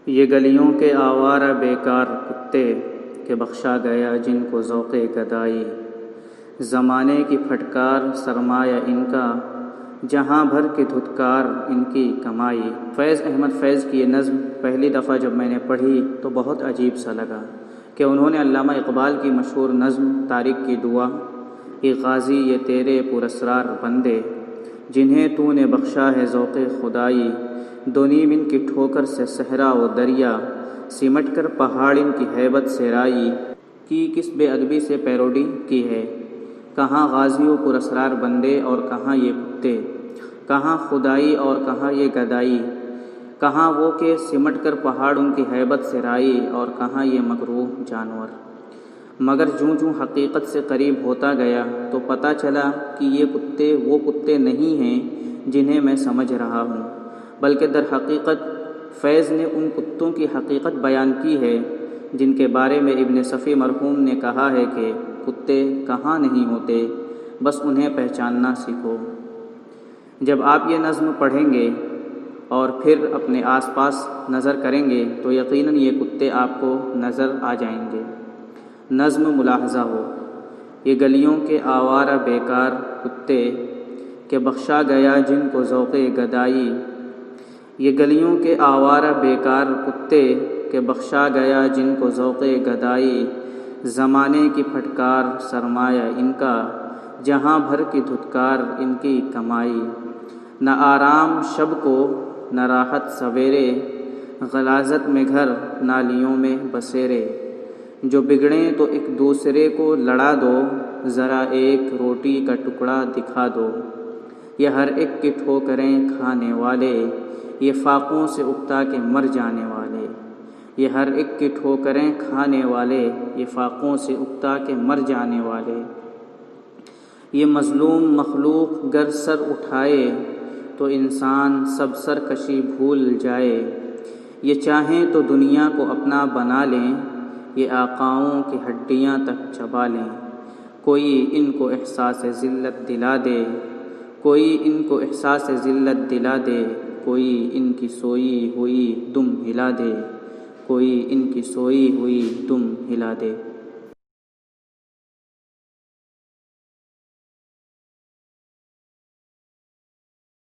یہ گلیوں کے آوارہ بیکار کتے کہ بخشا گیا جن کو ذوق گدائی، زمانے کی پھٹکار سرمایہ ان کا، جہاں بھر کے دھتکار ان کی کمائی۔ فیض احمد فیض کی یہ نظم پہلی دفعہ جب میں نے پڑھی تو بہت عجیب سا لگا کہ انہوں نے علامہ اقبال کی مشہور نظم طارق کی دعا، اے غازی یہ تیرے پراسرار بندے جنہیں تو نے بخشا ہے ذوق خدائی، دو نیم ان کی ٹھوکر سے صحرا و دریا، سمٹ کر پہاڑ ان کی ہیبت سے رائی، کی کس بے ادبی سے پیروڈی کی ہے، کہاں غازی و پراسرار بندے اور کہاں یہ کتے، کہاں خدائی اور کہاں یہ گدائی، کہاں وہ کہ سمٹ کر پہاڑ ان کی ہیبت سے رائی اور کہاں یہ مکروہ جانور۔ مگر جوں جوں حقیقت سے قریب ہوتا گیا تو پتہ چلا کہ یہ کتے وہ کتے نہیں ہیں جنہیں میں سمجھ رہا ہوں، بلکہ در حقیقت فیض نے ان کتوں کی حقیقت بیان کی ہے جن کے بارے میں ابن صفی مرحوم نے کہا ہے کہ کتے کہاں نہیں ہوتے، بس انہیں پہچاننا سیکھو۔ جب آپ یہ نظم پڑھیں گے اور پھر اپنے آس پاس نظر کریں گے تو یقیناً یہ کتے آپ کو نظر آ جائیں گے۔ نظم ملاحظہ ہو۔ یہ گلیوں کے آوارہ بیکار کتے کہ بخشا گیا جن کو ذوق گدائی، یہ گلیوں کے آوارہ بیکار کتے کہ بخشا گیا جن کو ذوق گدائی، زمانے کی پھٹکار سرمایہ ان کا، جہاں بھر کی دھتکار ان کی کمائی، نہ آرام شب کو نہ راحت سویرے، غلاظت میں گھر نالیوں میں بسیرے، جو بگڑیں تو ایک دوسرے کو لڑا دو، ذرا ایک روٹی کا ٹکڑا دکھا دو، یہ ہر ایک کی ٹھوکریں کھانے والے، یہ فاقوں سے اکتا کے مر جانے والے، یہ ہر ایک کی ٹھوکریں کھانے والے، یہ فاقوں سے اکتا کے مر جانے والے، یہ مظلوم مخلوق گر سر اٹھائے تو انسان سب سرکشی بھول جائے، یہ چاہیں تو دنیا کو اپنا بنا لیں، یہ آقاؤں کی ہڈیاں تک چبا لیں، کوئی ان کو احساس ذلت دلا دے، کوئی ان کو احساس ذلت دلا دے، کوئی ان کی سوئی ہوئی دم ہلا دے، کوئی ان کی سوئی ہوئی دم ہلا دے۔